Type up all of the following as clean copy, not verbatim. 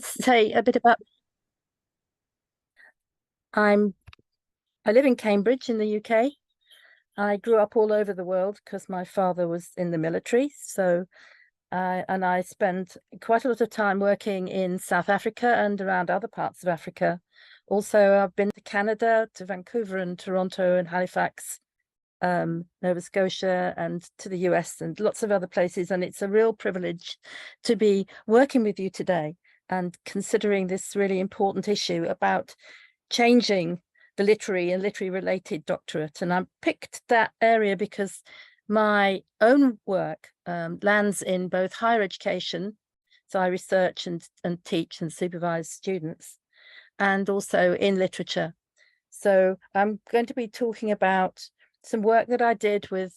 Say a bit about I'm I live in Cambridge in the UK. I grew up all over the world because my father was in the military. And I spent quite a lot of time working in South Africa and around other parts of Africa. Also, I've been to Canada, to Vancouver and Toronto and Halifax, Nova Scotia, and to the US and lots of other places. And it's a real privilege to be working with you today and considering this really important issue about changing the literary and literary related doctorate. And I picked that area because my own work lands in both higher education. So I research and teach and supervise students, and also in literature. So I'm going to be talking about some work that I did with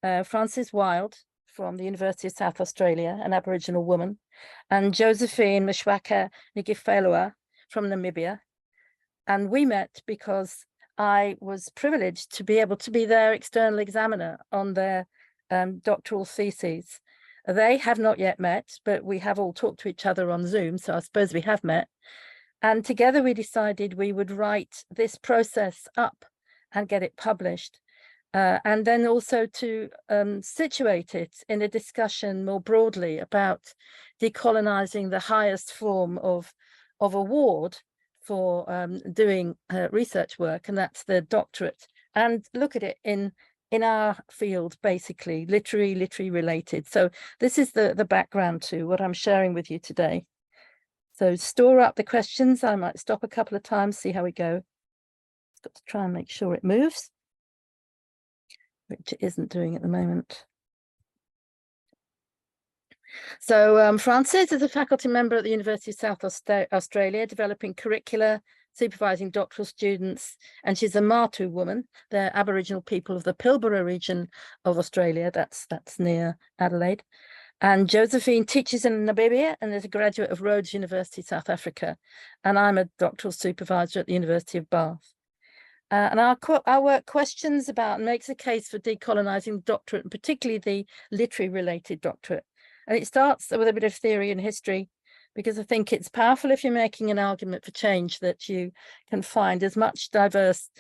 Frances Wild from the University of South Australia, an Aboriginal woman, and Josephine Nigifelua from Namibia. And we met because I was privileged to be able to be their external examiner on their doctoral theses. They have not yet met, but we have all talked to each other on Zoom, so I suppose we have met. And together we decided we would write this process up and get it published. And then also to situate it in a discussion more broadly about decolonizing the highest form of award for doing research work, and that's the doctorate, and look at it in our field, basically literary related. So this is the background to what I'm sharing with you today. So store up the questions. I might stop a couple of times, see how we go. It's got to try and make sure it moves, which it isn't doing at the moment. So Frances is a faculty member at the University of South Australia, developing curricula, supervising doctoral students, and she's a Matu woman. They're Aboriginal people of the Pilbara region of Australia. That's near Adelaide. And Josephine teaches in Namibia and is a graduate of Rhodes University, South Africa. And I'm a doctoral supervisor at the University of Bath. And our work questions about and makes a case for decolonising the doctorate, and particularly the literary related doctorate. And it starts with a bit of theory and history, because I think it's powerful if you're making an argument for change that you can find as much diverse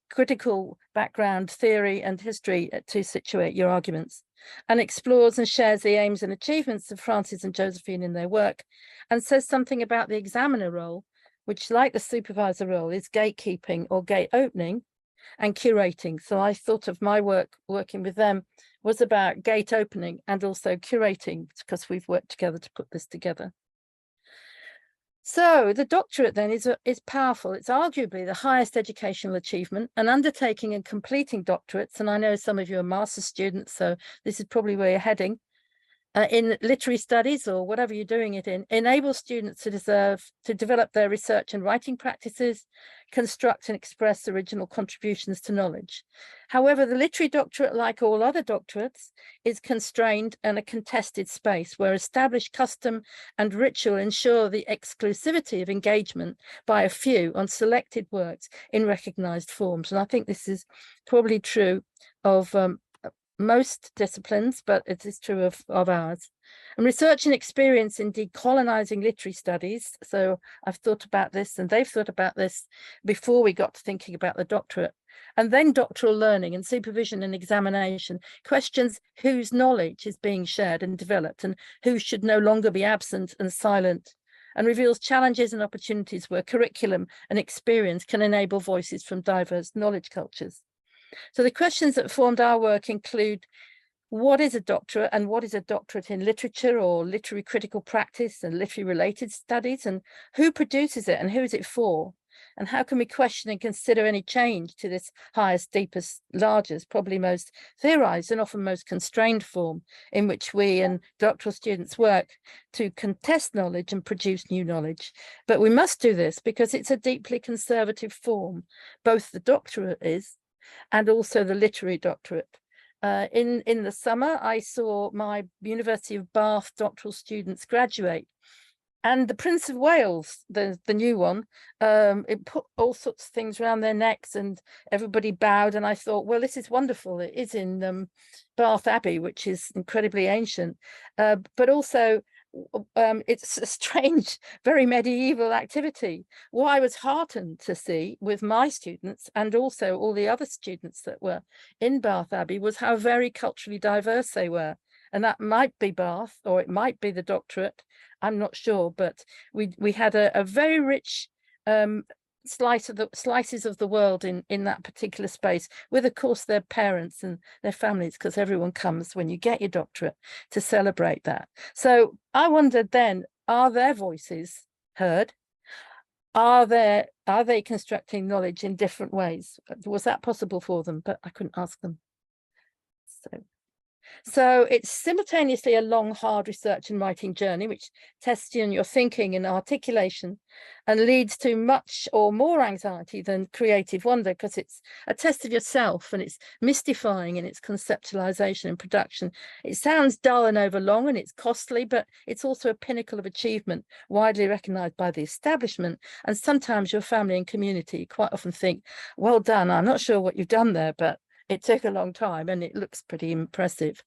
critical background, theory and history to situate your arguments, and explores and shares the aims and achievements of Frances and Josephine in their work, and says something about the examiner role, which, like the supervisor role, is gatekeeping or gate opening and curating. So I thought of my work working with them was about gate opening and also curating, because we've worked together to put this together. So the doctorate then is powerful. It's arguably the highest educational achievement, and undertaking and completing doctorates, and I know some of you are master's students, so this is probably where you're heading, in literary studies or whatever you're doing it in, enable students to develop their research and writing practices, construct and express original contributions to knowledge. However, the literary doctorate, like all other doctorates, is constrained and a contested space where established custom and ritual ensure the exclusivity of engagement by a few on selected works in recognized forms. And I think this is probably true of most disciplines, but it is true of ours. And research and experience in decolonizing literary studies. So I've thought about this and they've thought about this before we got to thinking about the doctorate. And then doctoral learning and supervision and examination questions whose knowledge is being shared and developed and who should no longer be absent and silent, and reveals challenges and opportunities where curriculum and experience can enable voices from diverse knowledge cultures. So the questions that formed our work include: what is a doctorate, and what is a doctorate in literature or literary critical practice and literary related studies, and who produces it and who is it for? And how can we question and consider any change to this highest, deepest, largest, probably most theorized and often most constrained form in which we and doctoral students work to contest knowledge and produce new knowledge? But we must do this because it's a deeply conservative form. Both the doctorate is, and also the literary doctorate. In the summer, I saw my University of Bath doctoral students graduate, and the Prince of Wales, the new one, it put all sorts of things around their necks and everybody bowed, and I thought, well, this is wonderful. It is in Bath Abbey, which is incredibly ancient, but also it's a strange, very medieval activity. What I was heartened to see with my students and also all the other students that were in Bath Abbey was how very culturally diverse they were. And that might be Bath, or it might be the doctorate, I'm not sure, but we had a very rich slices of the world in that particular space, with of course their parents and their families, because everyone comes when you get your doctorate to celebrate that. So I wondered then, are their voices heard? Are they constructing knowledge in different ways? Was that possible for them? But I couldn't ask them. So it's simultaneously a long, hard research and writing journey, which tests you in your thinking and articulation and leads to much or more anxiety than creative wonder, because it's a test of yourself and it's mystifying in its conceptualization and production. It sounds dull and overlong and it's costly, but it's also a pinnacle of achievement, widely recognized by the establishment. And sometimes your family and community quite often think, well done, I'm not sure what you've done there, but it took a long time and it looks pretty impressive.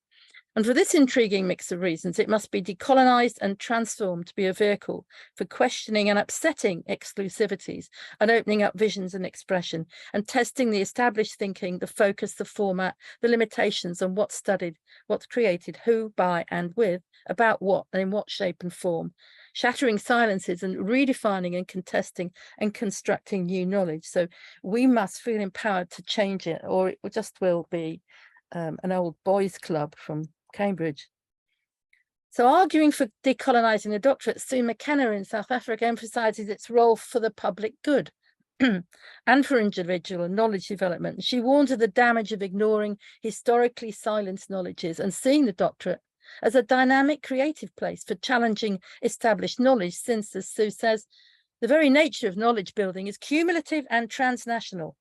And for this intriguing mix of reasons, it must be decolonized and transformed to be a vehicle for questioning and upsetting exclusivities and opening up visions and expression and testing the established thinking, the focus, the format, the limitations on what's studied, what's created, who, by, and with, about what, and in what shape and form, shattering silences and redefining and contesting and constructing new knowledge. So we must feel empowered to change it, or it just will be an old boys' club from Cambridge. So arguing for decolonising the doctorate, Sue McKenna in South Africa emphasises its role for the public good and for individual and knowledge development. She warns of the damage of ignoring historically silenced knowledges and seeing the doctorate as a dynamic creative place for challenging established knowledge, since, as Sue says, the very nature of knowledge building is cumulative and transnational.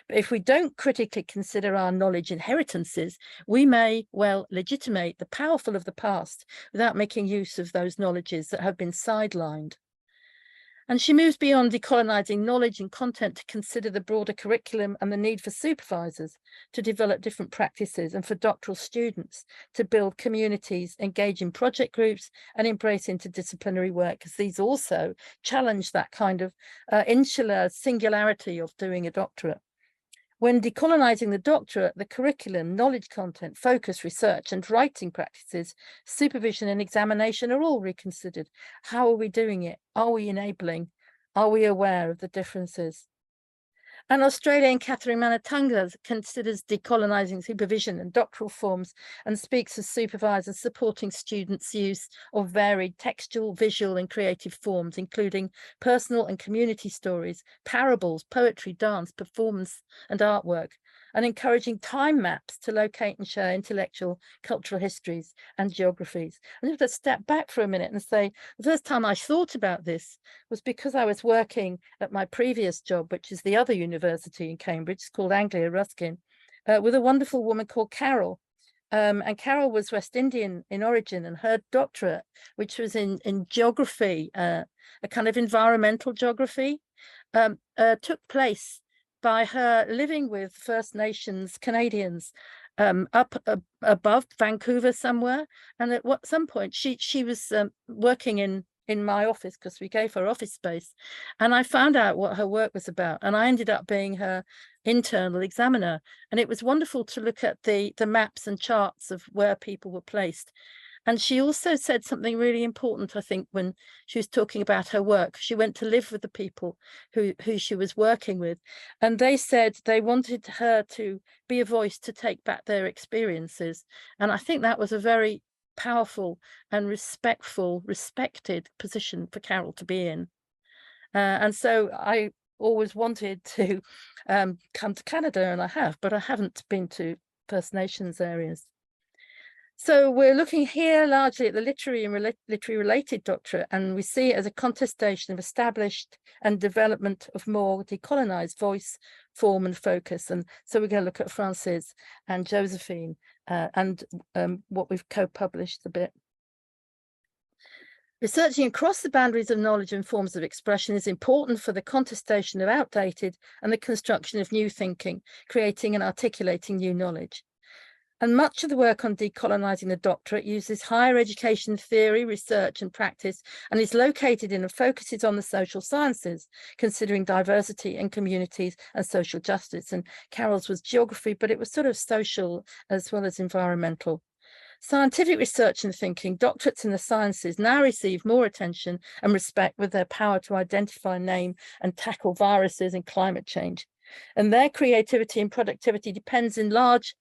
But if we don't critically consider our knowledge inheritances, we may well legitimate the powerful of the past without making use of those knowledges that have been sidelined. And she moves beyond decolonising knowledge and content to consider the broader curriculum and the need for supervisors to develop different practices, and for doctoral students to build communities, engage in project groups and embrace interdisciplinary work, because these also challenge that kind of insular singularity of doing a doctorate. When decolonising the doctorate, the curriculum, knowledge content, focus, research and writing practices, supervision and examination are all reconsidered. How are we doing it? Are we enabling? Are we aware of the differences? And Australian Catherine Manatunga considers decolonising supervision and doctoral forms and speaks of supervisors supporting students' use of varied textual, visual and creative forms, including personal and community stories, parables, poetry, dance, performance and artwork, and encouraging time maps to locate and share intellectual, cultural histories and geographies. I'm going to step back for a minute and say the first time I thought about this was because I was working at my previous job, which is the other university in Cambridge, it's called Anglia Ruskin, with a wonderful woman called Carol. And Carol was West Indian in origin, and her doctorate, which was in geography, a kind of environmental geography, took place by her living with First Nations Canadians up above Vancouver somewhere. And at some point she was working in my office, because we gave her office space, and I found out what her work was about, and I ended up being her internal examiner. And it was wonderful to look at the maps and charts of where people were placed. And she also said something really important, I think, when she was talking about her work. She went to live with the people who she was working with, and they said they wanted her to be a voice to take back their experiences. And I think that was a very powerful and respected position for Carol to be in. And so I always wanted to come to Canada, and I have, but I haven't been to First Nations areas. So we're looking here largely at the literary and literary related doctorate, and we see it as a contestation of established and development of more decolonised voice, form and focus. And so we're going to look at Frances and Josephine and what we've co-published a bit. Researching across the boundaries of knowledge and forms of expression is important for the contestation of outdated and the construction of new thinking, creating and articulating new knowledge. And much of the work on decolonising the doctorate uses higher education theory, research and practice, and is located in and focuses on the social sciences, considering diversity in communities and social justice. And Carol's was geography, but it was sort of social as well as environmental. Scientific research and thinking, doctorates in the sciences now receive more attention and respect with their power to identify, name and tackle viruses and climate change. And their creativity and productivity depends in large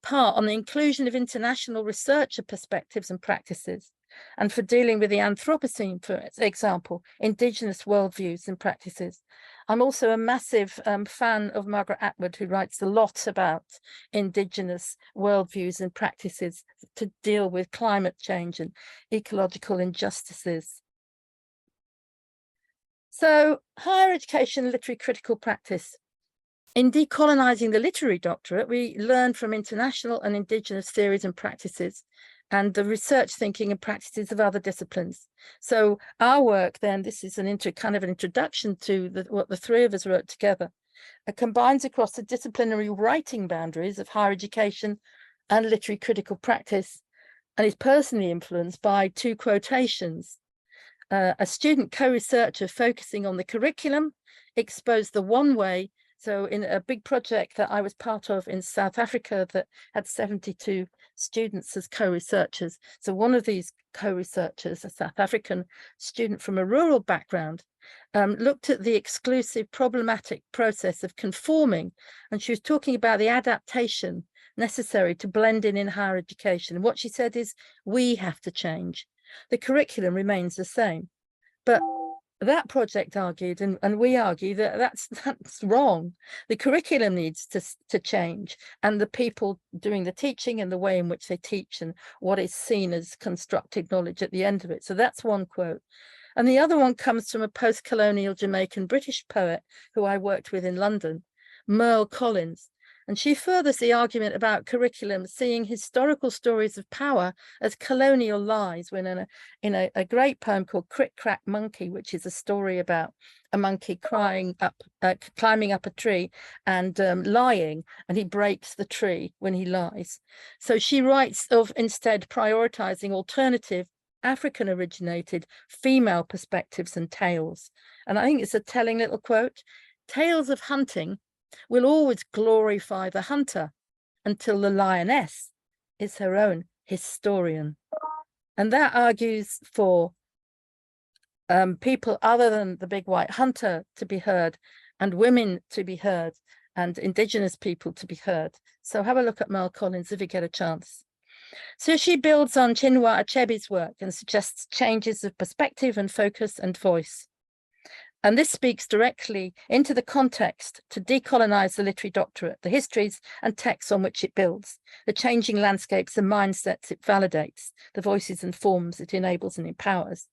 part on the inclusion of international researcher perspectives and practices. And for dealing with the Anthropocene, for example, Indigenous worldviews and practices. I'm also a massive fan of Margaret Atwood, who writes a lot about Indigenous worldviews and practices to deal with climate change and ecological injustices. So, higher education literary critical practice. In decolonising the literary doctorate, we learn from international and Indigenous theories and practices and the research thinking and practices of other disciplines. So our work then, this is an kind of an introduction to what the three of us wrote together. It combines across the disciplinary writing boundaries of higher education and literary critical practice, and is personally influenced by two quotations. A student co-researcher focusing on the curriculum exposed the one way. So in a big project that I was part of in South Africa that had 72 students as co-researchers. So one of these co-researchers, a South African student from a rural background, looked at the exclusive problematic process of conforming. And she was talking about the adaptation necessary to blend in higher education. And what she said is, we have to change. The curriculum remains the same. But that project argued, and we argue that that's wrong. The curriculum needs to change, and the people doing the teaching and the way in which they teach and what is seen as constructed knowledge at the end of it. So that's one quote. And the other one comes from a post-colonial Jamaican British poet who I worked with in London, Merle Collins. And she furthers the argument about curriculum seeing historical stories of power as colonial lies, when in a great poem called Crick Crack Monkey, which is a story about a monkey climbing up a tree and lying, and he breaks the tree when he lies. So she writes of instead prioritizing alternative African originated female perspectives and tales. And I think it's a telling little quote. Tales of hunting will always glorify the hunter until the lioness is her own historian. And that argues for people other than the big white hunter to be heard, and women to be heard, and Indigenous people to be heard. So have a look at Merle Collins if you get a chance. So she builds on Chinua Achebe's work and suggests changes of perspective and focus and voice. And this speaks directly into the context to decolonize the literary doctorate, the histories and texts on which it builds, the changing landscapes and mindsets it validates, the voices and forms it enables and empowers.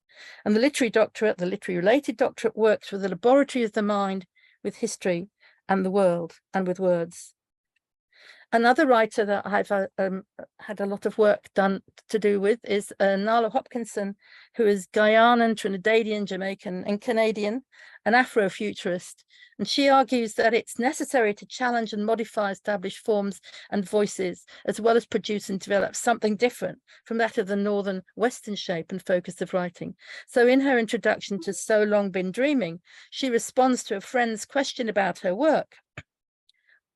And the literary doctorate, the literary related doctorate, works with the laboratory of the mind, with history and the world, and with words. Another writer that I've had a lot of work done to do with is Nala Hopkinson, who is Guyanan, Trinidadian, Jamaican and Canadian, an Afrofuturist. And she argues that it's necessary to challenge and modify established forms and voices, as well as produce and develop something different from that of the Northern Western shape and focus of writing. So in her introduction to So Long Been Dreaming, she responds to a friend's question about her work.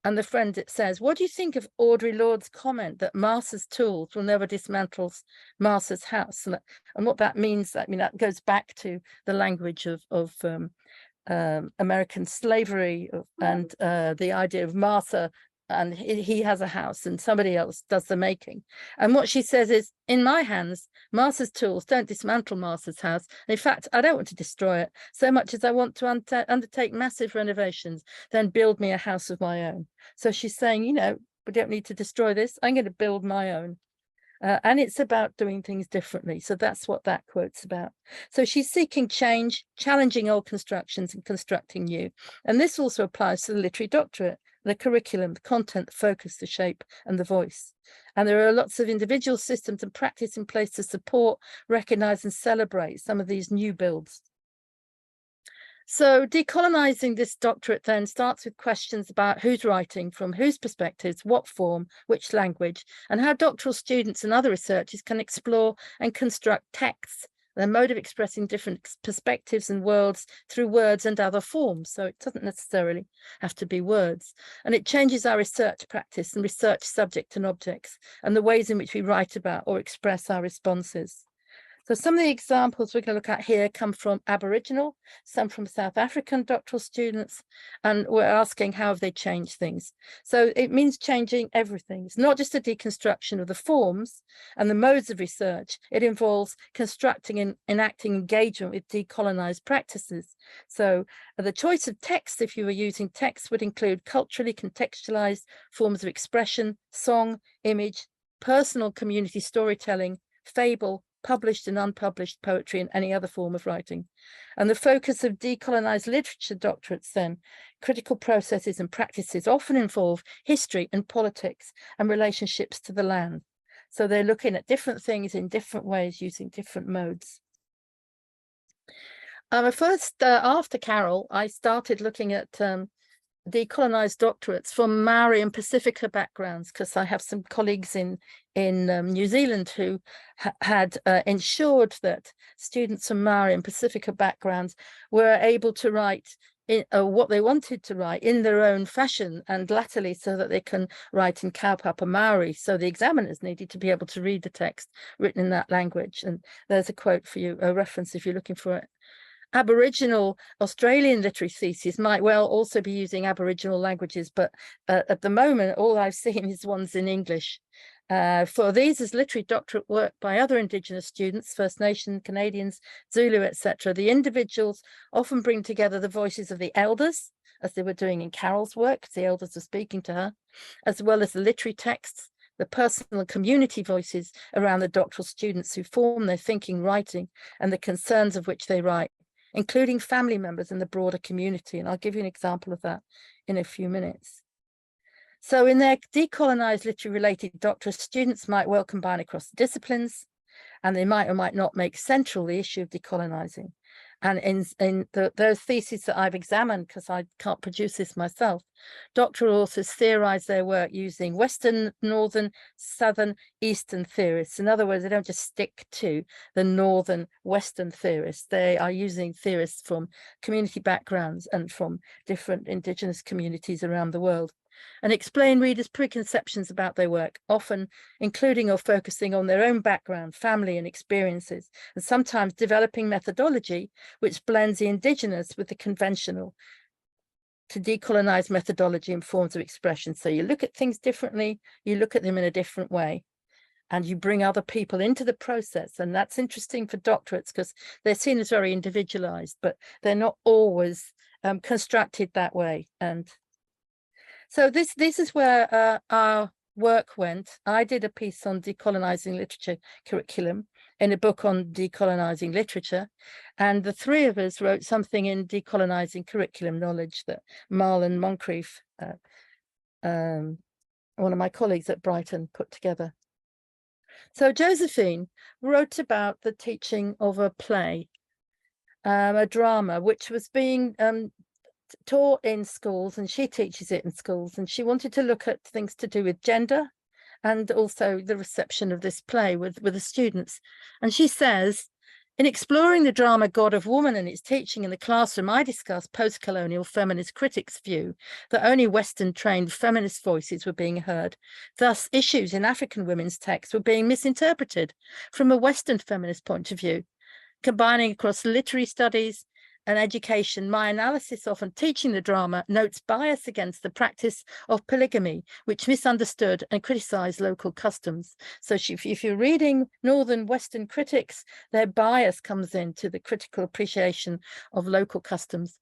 And the friend says, what do you think of Audre Lorde's comment that Martha's tools will never dismantle Martha's house? And what that means, I mean, that goes back to the language of American slavery and the idea of Martha, and he has a house and somebody else does the making. And what she says is, in my hands, Martha's tools don't dismantle Martha's house. In fact, I don't want to destroy it so much as I want to undertake massive renovations, then build me a house of my own. So she's saying, you know, we don't need to destroy this. I'm going to build my own. And it's about doing things differently. So that's what that quote's about. So she's seeking change, challenging old constructions and constructing new. And this also applies to the literary doctorate, the curriculum, the content, the focus, the shape, and the voice. And there are lots of individual systems and practice in place to support, recognize, and celebrate some of these new builds. So decolonizing this doctorate then starts with questions about who's writing, from whose perspectives, what form, which language, and how doctoral students and other researchers can explore and construct texts, their mode of expressing different perspectives and worlds through words and other forms. So it doesn't necessarily have to be words. And it changes our research practice and research subject and objects and the ways in which we write about or express our responses. So some of the examples we're going to look at here come from Aboriginal, some from South African doctoral students, and we're asking how have they changed things. So it means changing everything. It's not just a deconstruction of the forms and the modes of research. It involves constructing and enacting engagement with decolonised practices. So the choice of text, if you were using text, would include culturally contextualised forms of expression, song, image, personal community storytelling, fable, published and unpublished poetry, and any other form of writing. And the focus of decolonised literature doctorates then, critical processes and practices often involve history and politics and relationships to the land. So they're looking at different things in different ways using different modes. First, after Carol, I started looking at decolonised doctorates from Maori and Pacifica backgrounds, because I have some colleagues in New Zealand who had ensured that students from Maori and Pacifica backgrounds were able to write what they wanted to write in their own fashion, and latterly so that they can write in Kaupapa Maori. So the examiners needed to be able to read the text written in that language. And there's a quote for you, a reference if you're looking for it. Aboriginal Australian literary theses might well also be using Aboriginal languages, but at the moment, all I've seen is ones in English. For these as literary doctorate work by other Indigenous students, First Nation, Canadians, Zulu, etc., the individuals often bring together the voices of the elders, as they were doing in Carol's work, the elders were speaking to her, as well as the literary texts, the personal and community voices around the doctoral students who form their thinking, writing, and the concerns of which they write, including family members in the broader community. And I'll give you an example of that in a few minutes. So in their decolonised literary related doctorate, students might well combine across disciplines, and they might or might not make central the issue of decolonising. And in those theses that I've examined, because I can't produce this myself, doctoral authors theorize their work using Western, Northern, Southern, Eastern theorists. In other words, they don't just stick to the Northern, Western theorists. They are using theorists from community backgrounds and from different Indigenous communities around the world, and explain readers' preconceptions about their work, often including or focusing on their own background, family and experiences, and sometimes developing methodology which blends the Indigenous with the conventional to decolonize methodology and forms of expression. So you look at things differently, you look at them in a different way, and you bring other people into the process. And that's interesting for doctorates because they're seen as very individualized, but they're not always constructed that way. And so this is where our work went. I did a piece on decolonizing literature curriculum in a book on decolonizing literature, and the three of us wrote something in decolonizing curriculum knowledge that Marlon Moncrief, one of my colleagues at Brighton, put together. So Josephine wrote about the teaching of a play, a drama, which was being taught in schools, and she teaches it in schools, and she wanted to look at things to do with gender and also the reception of this play with the students. And she says, in exploring the drama God of Woman and its teaching in the classroom, I discussed post-colonial feminist critics' view that only Western-trained feminist voices were being heard. Thus, issues in African women's texts were being misinterpreted from a Western feminist point of view. Combining across literary studies and education, my analysis of and teaching the drama notes bias against the practice of polygamy, which misunderstood and criticized local customs. So if you're reading Northern Western critics, their bias comes into the critical appreciation of local customs.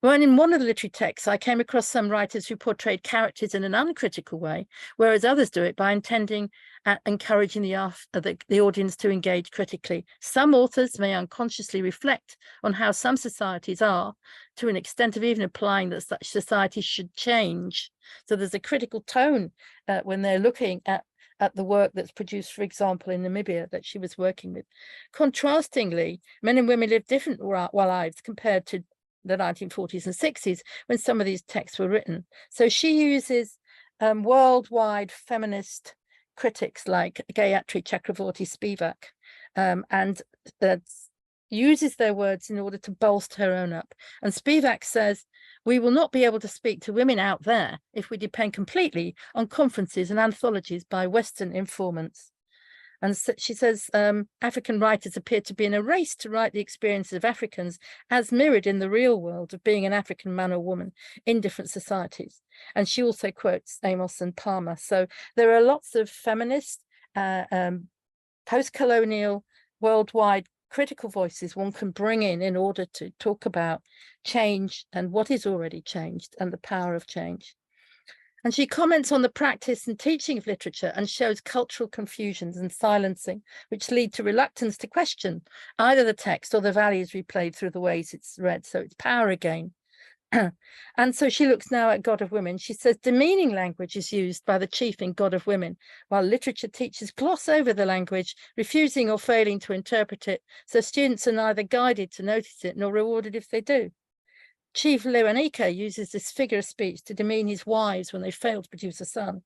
When in one of the literary texts, I came across some writers who portrayed characters in an uncritical way, whereas others do it by intending and encouraging the audience to engage critically. Some authors may unconsciously reflect on how some societies are, to an extent of even implying that such societies should change. So there's a critical tone when they're looking at the work that's produced, for example, in Namibia that she was working with. Contrastingly, men and women live different lives compared to the 1940s and 60s, when some of these texts were written. So she uses worldwide feminist critics like Gayatri Chakravorty Spivak, and uses their words in order to bolster her own up. And Spivak says, we will not be able to speak to women out there if we depend completely on conferences and anthologies by Western informants. And so she says, African writers appear to be in a race to write the experiences of Africans as mirrored in the real world of being an African man or woman in different societies. And she also quotes Amos and Palmer. So there are lots of feminist, post-colonial, worldwide critical voices one can bring in order to talk about change and what is already changed and the power of change. And she comments on the practice and teaching of literature and shows cultural confusions and silencing, which lead to reluctance to question either the text or the values replayed through the ways it's read. So it's power again. And so she looks now at God of Women. She says demeaning language is used by the chief in God of Women, while literature teachers gloss over the language, refusing or failing to interpret it, so students are neither guided to notice it nor rewarded if they do. Chief Lewanika uses this figure of speech to demean his wives when they failed to produce a son.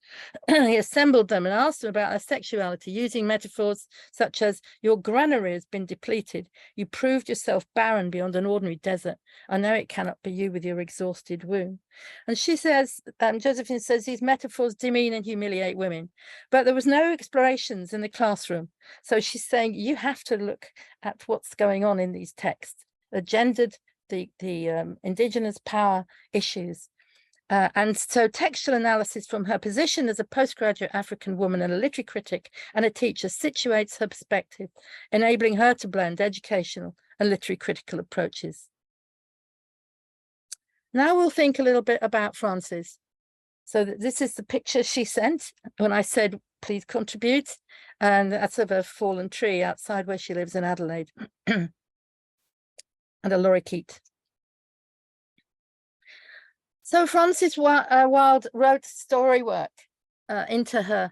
He assembled them and asked them about their sexuality, using metaphors such as, your granary has been depleted. You proved yourself barren beyond an ordinary desert. I know it cannot be you with your exhausted womb. And she says, Josephine says, these metaphors demean and humiliate women. But there was no explorations in the classroom. So she's saying, you have to look at what's going on in these texts, the gendered, the Indigenous power issues. And so textual analysis from her position as a postgraduate African woman and a literary critic and a teacher situates her perspective, enabling her to blend educational and literary critical approaches. Now we'll think a little bit about Frances. So this is the picture she sent when I said, please contribute. And that's of a fallen tree outside where she lives in Adelaide. And a lorikeet. So Frances Wilde wrote story work into her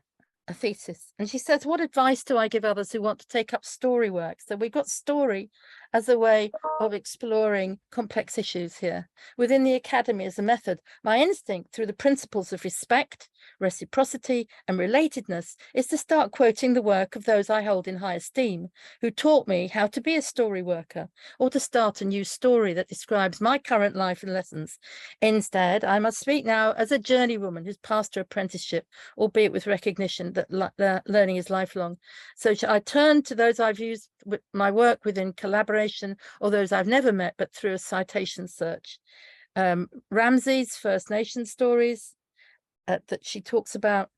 thesis. And she says, what advice do I give others who want to take up story work? So we've got story as a way of exploring complex issues here. Within the academy as a method, my instinct through the principles of respect, reciprocity, and relatedness is to start quoting the work of those I hold in high esteem, who taught me how to be a story worker, or to start a new story that describes my current life and lessons. Instead, I must speak now as a journeywoman who's passed her apprenticeship, albeit with recognition that learning is lifelong. So I turn to those I've used my work within collaboration, or those I've never met, but through a citation search. Ramsey's First Nation stories that she talks about,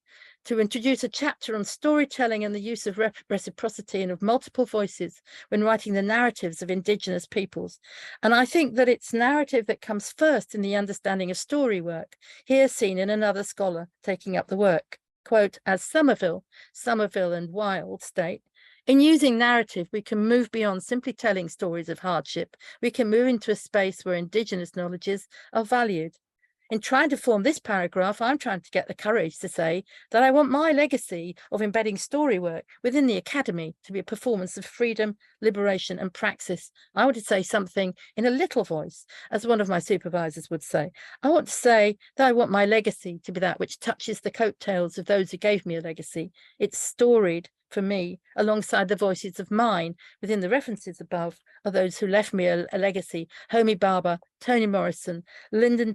to introduce a chapter on storytelling and the use of reciprocity and of multiple voices when writing the narratives of Indigenous peoples. And I think that it's narrative that comes first in the understanding of story work, here seen in another scholar taking up the work. Quote, as Somerville and Wilde state, in using narrative, we can move beyond simply telling stories of hardship. We can move into a space where Indigenous knowledges are valued. In trying to form this paragraph, I'm trying to get the courage to say that I want my legacy of embedding story work within the academy to be a performance of freedom, liberation, and praxis. I want to say something in a little voice, as one of my supervisors would say. I want to say that I want my legacy to be that which touches the coattails of those who gave me a legacy. It's storied for me, alongside the voices of mine within the references above, are those who left me a legacy: Homi Bhabha, Toni Morrison, Linda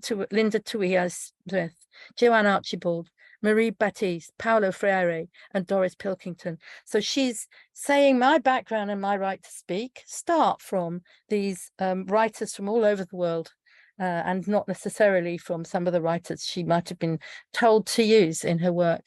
Tui-Smith, Joanne Archibald, Marie Baptiste, Paulo Freire, and Doris Pilkington. So she's saying my background and my right to speak start from these writers from all over the world, and not necessarily from some of the writers she might have been told to use in her work.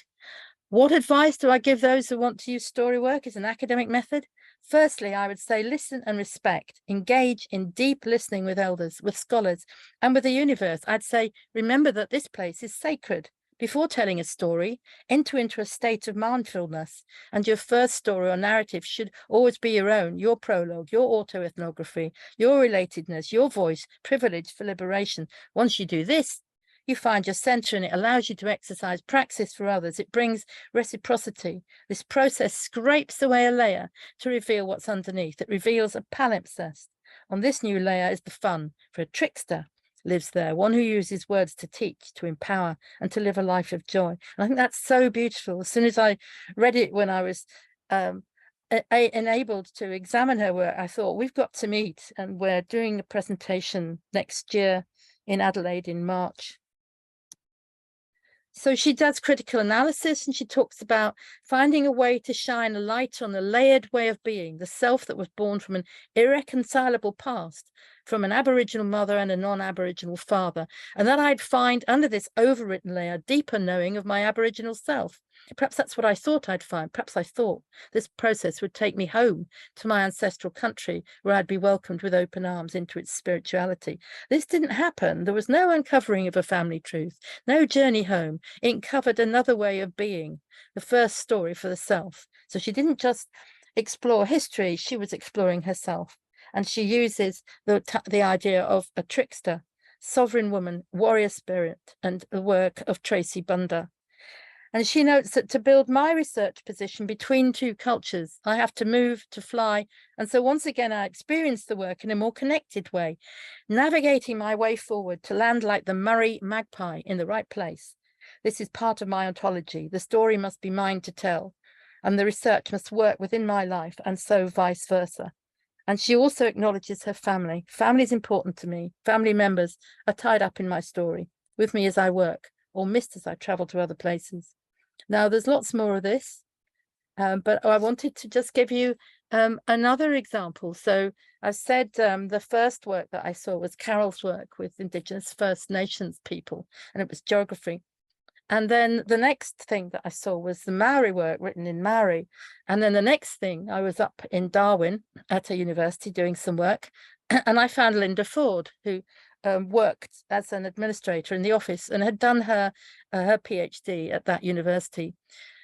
What advice do I give those who want to use story work as an academic method? Firstly, I would say listen and respect. Engage in deep listening with elders, with scholars, and with the universe. I'd say remember that this place is sacred. Before telling a story, enter into a state of mindfulness, and your first story or narrative should always be your own, your prologue, your autoethnography, your relatedness, your voice, privilege for liberation. Once you do this, you find your center, and it allows you to exercise praxis for others. It brings reciprocity. This process scrapes away a layer to reveal what's underneath. It reveals a palimpsest On this new layer is the fun, for a trickster lives there, one who uses words to teach, to empower, and to live a life of joy. And I think that's so beautiful. As soon as I read it when I was enabled to examine her work, I thought, we've got to meet, and we're doing a presentation next year in Adelaide in March. So she does critical analysis, and she talks about finding a way to shine a light on the layered way of being, the self that was born from an irreconcilable past, from an Aboriginal mother and a non-Aboriginal father, and that I'd find under this overwritten layer deeper knowing of my Aboriginal self. Perhaps that's what I thought I'd find. Perhaps I thought this process would take me home to my ancestral country, where I'd be welcomed with open arms into its spirituality. This didn't happen. There was no uncovering of a family truth, no journey home. It covered another way of being, the first story for the self. So she didn't just explore history, she was exploring herself. And she uses the idea of a trickster, sovereign woman, warrior spirit, and the work of Tracy Bunda. And she notes that to build my research position between two cultures, I have to move, to fly. And so once again, I experienced the work in a more connected way, navigating my way forward to land like the Murray magpie in the right place. This is part of my ontology. The story must be mine to tell, and the research must work within my life, and so vice versa. And she also acknowledges her family. Family is important to me. Family members are tied up in my story, with me as I work, or missed as I travel to other places. Now, there's lots more of this, but I wanted to just give you another example. So I said the first work that I saw was Carol's work with Indigenous First Nations people, and it was geography. And then the next thing that I saw was the Maori work written in Maori. And then the next thing, I was up in Darwin at a university doing some work, and I found Linda Ford, who worked as an administrator in the office and had done her PhD at that university.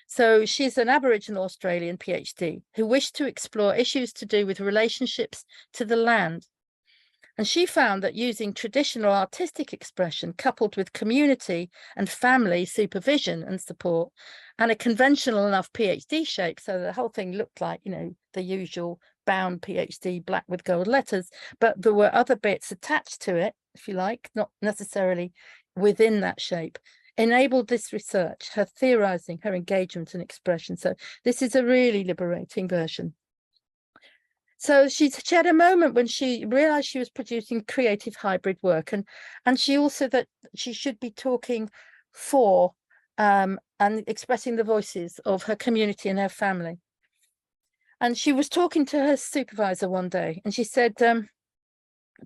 So she's an Aboriginal Australian PhD who wished to explore issues to do with relationships to the land. And she found that using traditional artistic expression coupled with community and family supervision and support, and a conventional enough PhD shape, so the whole thing looked like, you know, the usual bound PhD, black with gold letters, but there were other bits attached to it, if you like, not necessarily within that shape, enabled this research, her theorizing, her engagement and expression. So this is a really liberating version. So she had a moment when she realized she was producing creative hybrid work, and she also that she should be talking for and expressing the voices of her community and her family. And she was talking to her supervisor one day, and she said,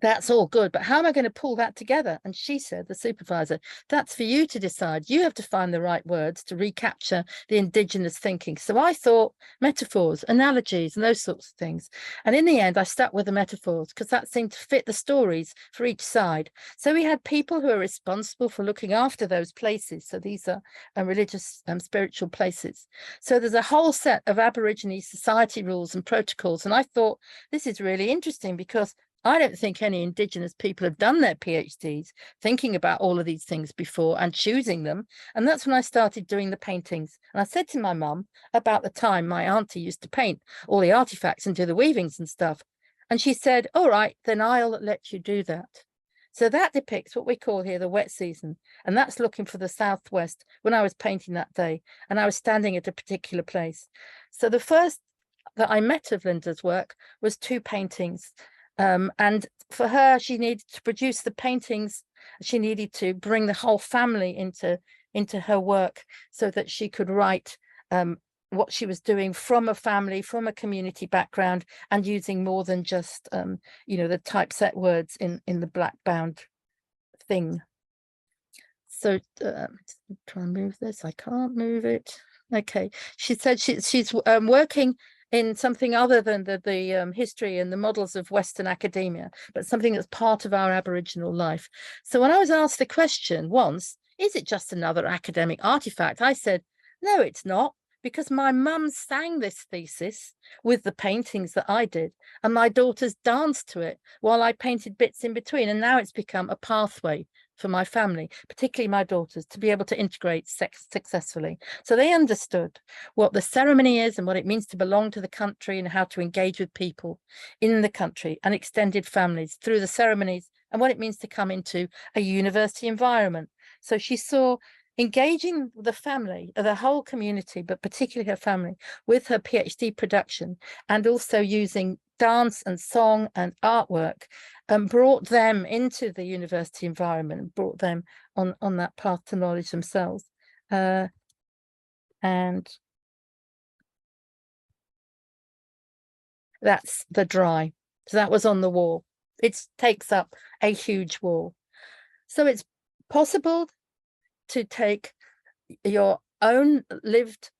that's all good, but how am I going to pull that together? And she said, the supervisor, that's for you to decide. You have to find the right words to recapture the Indigenous thinking. So I thought metaphors, analogies, and those sorts of things. And in the end, I stuck with the metaphors because that seemed to fit the stories for each side. So we had people who are responsible for looking after those places. So these are religious, spiritual places. So there's a whole set of Aborigine society rules and protocols. And I thought this is really interesting because I don't think any Indigenous people have done their PhDs thinking about all of these things before and choosing them. And that's when I started doing the paintings. And I said to my mum about the time my auntie used to paint all the artifacts and do the weavings and stuff. And she said, all right, then I'll let you do that. So that depicts what we call here the wet season. And that's looking for the southwest when I was painting that day. And I was standing at a particular place. So the first that I met of Linda's work was 2 paintings. And for her, she needed to produce the paintings. She needed to bring the whole family into her work so that she could write what she was doing from a family, from a community background, and using more than just, you know, the typeset words in the black bound thing. So try and move this. I can't move it. Okay. She said she's working in something other than the history and the models of Western academia, but something that's part of our Aboriginal life. So when I was asked the question once, is it just another academic artifact? I said, no, it's not, because my mum sang this thesis with the paintings that I did, and my daughters danced to it while I painted bits in between, and now it's become a pathway for my family, particularly my daughters, to be able to integrate successfully. So they understood what the ceremony is and what it means to belong to the country and how to engage with people in the country and extended families through the ceremonies and what it means to come into a university environment. So she saw engaging the family, the whole community, but particularly her family, with her PhD production, and also using dance and song and artwork, and brought them into the university environment and brought them on that path to knowledge themselves. And that's the dry. So that was on the wall. It takes up a huge wall. So it's possible to take your own lived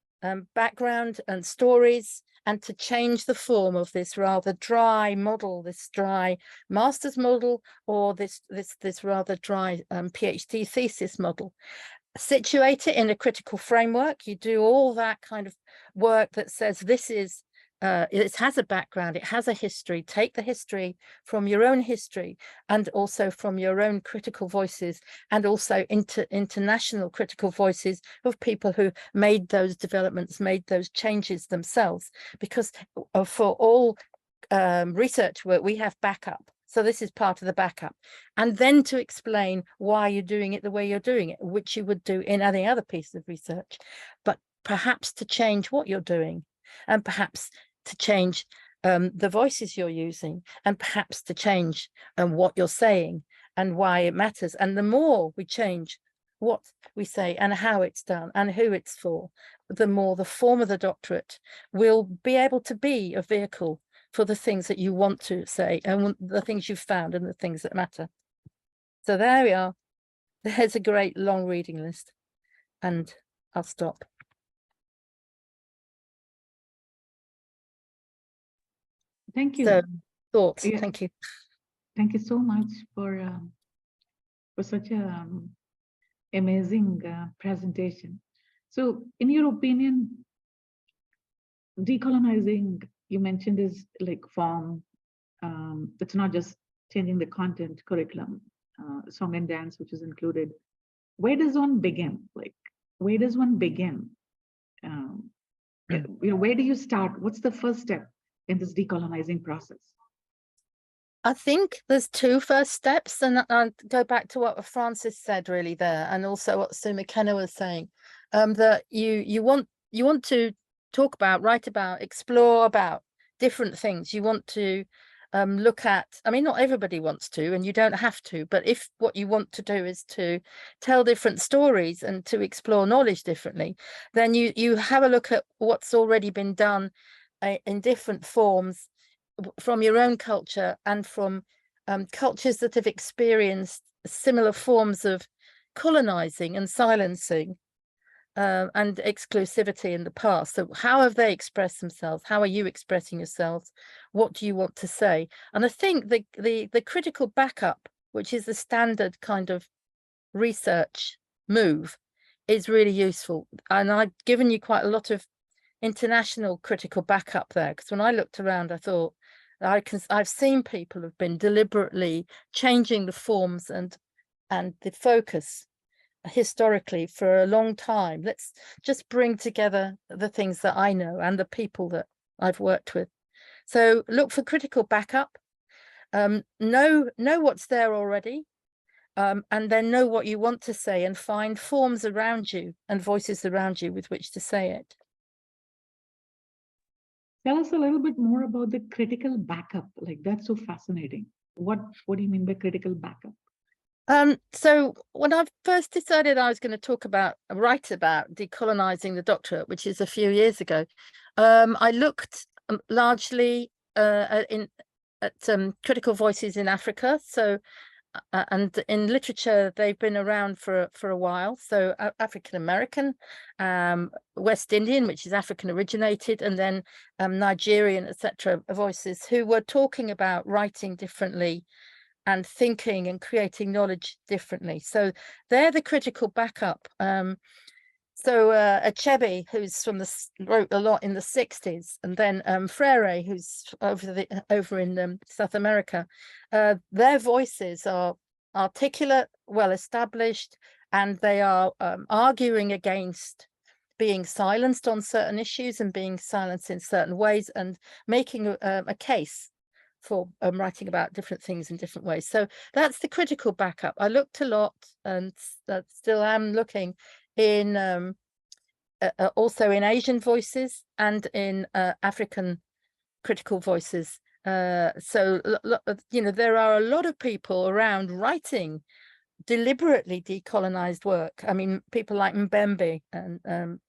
background and stories and to change the form of this rather dry model, this dry master's model, or this rather dry PhD thesis model. Situate it in a critical framework. You do all that kind of work that says this is it has a background, it has a history. Take the history from your own history and also from your own critical voices, and also international critical voices of people who made those developments, made those changes themselves. Because for all research work, we have backup. So this is part of the backup. And then to explain why you're doing it the way you're doing it, which you would do in any other piece of research, but perhaps to change what you're doing, and perhaps to change the voices you're using, and perhaps to change what you're saying and why it matters. And the more we change what we say and how it's done and who it's for, the more the form of the doctorate will be able to be a vehicle for the things that you want to say and the things you've found and the things that matter. So there we are. There's a great long reading list, and I'll stop. Thank you. So thoughts. Yeah. Thank you. Thank you so much for such a amazing presentation. So, in your opinion, decolonizing, you mentioned, is like form. It's not just changing the content, curriculum, song and dance, which is included. Where does one begin? Like, where does one begin? Where do you start? What's the first step in this decolonizing process? I think there's two first steps, and I'll go back to what Frances said really there, and also what Sue McKenna was saying, that you want to talk about, write about, explore about different things. You want to look at, I mean, not everybody wants to, and you don't have to, but if what you want to do is to tell different stories and to explore knowledge differently, then you have a look at what's already been done in different forms from your own culture and from cultures that have experienced similar forms of colonizing and silencing and exclusivity in the past. So how have they expressed themselves? How are you expressing yourselves? What do you want to say? And I think the critical backup, which is the standard kind of research move, is really useful. And I've given you quite a lot of international critical backup there, because when I looked around, I thought, I've seen people have been deliberately changing the forms and the focus historically for a long time. Let's just bring together the things that I know and the people that I've worked with. So look for critical backup, know what's there already, and then know what you want to say, and find forms around you and voices around you with which to say it. Tell us a little bit more about the critical backup. Like, that's so fascinating. What do you mean by critical backup? So when I first decided I was going to write about decolonizing the doctorate, which is a few years ago, I looked largely at critical voices in Africa. So and in literature, they've been around for a while. So African American, West Indian, which is African originated, and then Nigerian, etc., voices who were talking about writing differently and thinking and creating knowledge differently. So they're the critical backup. So Achebe, who's wrote a lot in the 60s, and then Freire, who's over in South America, their voices are articulate, well established, and they are arguing against being silenced on certain issues and being silenced in certain ways, and making a case for writing about different things in different ways. So that's the critical backup. I looked a lot, and still am looking in also in Asian voices and in African critical voices. So you know, there are a lot of people around writing deliberately decolonized work. I mean, people like Mbembe and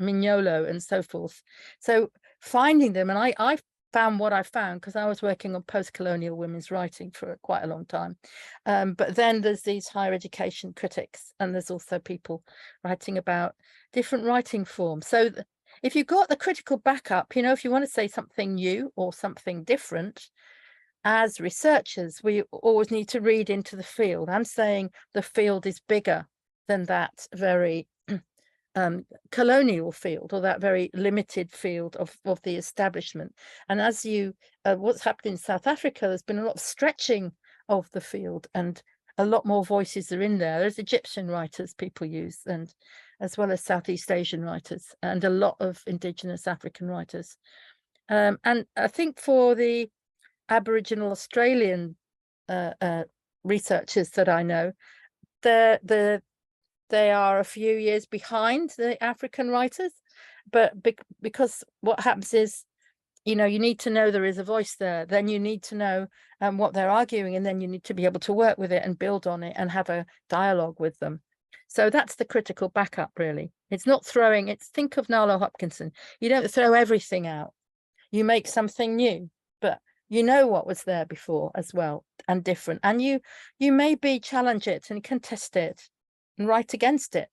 Mignolo and so forth. So finding them, and I found what I found because I was working on post-colonial women's writing for quite a long time. But then there's these higher education critics, and there's also people writing about different writing forms. So if you've got the critical backup, you know, if you want to say something new or something different, as researchers, we always need to read into the field. I'm saying the field is bigger than that very colonial field, or that very limited field of the establishment. And as you what's happened in South Africa, there's been a lot of stretching of the field, and a lot more voices are in there. There's Egyptian writers people use, and as well as Southeast Asian writers, and a lot of Indigenous African writers. And I think for the Aboriginal Australian researchers that I know, they are a few years behind the African writers, but because what happens is, you know, you need to know there is a voice there, then you need to know what they're arguing, and then you need to be able to work with it and build on it and have a dialogue with them. So that's the critical backup, really. It's not throwing, it's, think of Nalo Hopkinson. You don't throw everything out. You make something new, but you know what was there before as well, and different. And you maybe challenge it and contest it and write against it.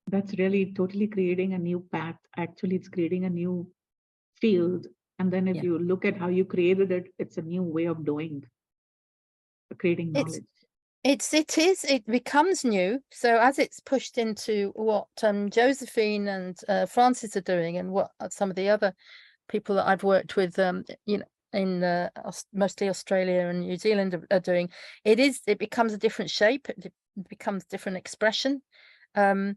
That's really totally creating a new path. Actually, it's creating a new field. And then if you look at how you created it, it's a new way of doing, creating knowledge. It becomes new. So as it's pushed into what Josephine and Frances are doing, and what some of the other people that I've worked with, you know, in mostly Australia and New Zealand are doing, it becomes a different shape. It becomes different expression, and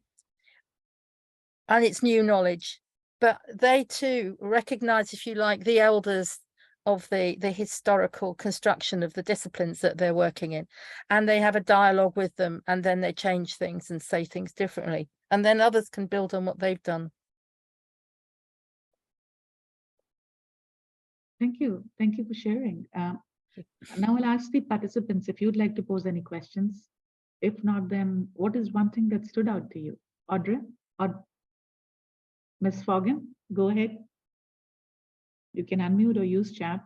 it's new knowledge. But they too recognize, if you like, the elders of the historical construction of the disciplines that they're working in, and they have a dialogue with them, and then they change things and say things differently, and then others can build on what they've done. Thank you for sharing. Now I'll ask the participants if you'd like to pose any questions. If not, then what is one thing that stood out to you? Audrey or Ms. Foggin, go ahead. You can unmute or use chat.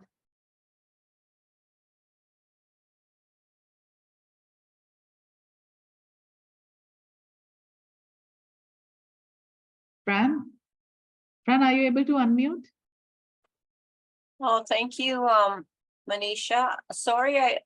Fran, are you able to unmute? Oh, thank you, Manisha. Sorry,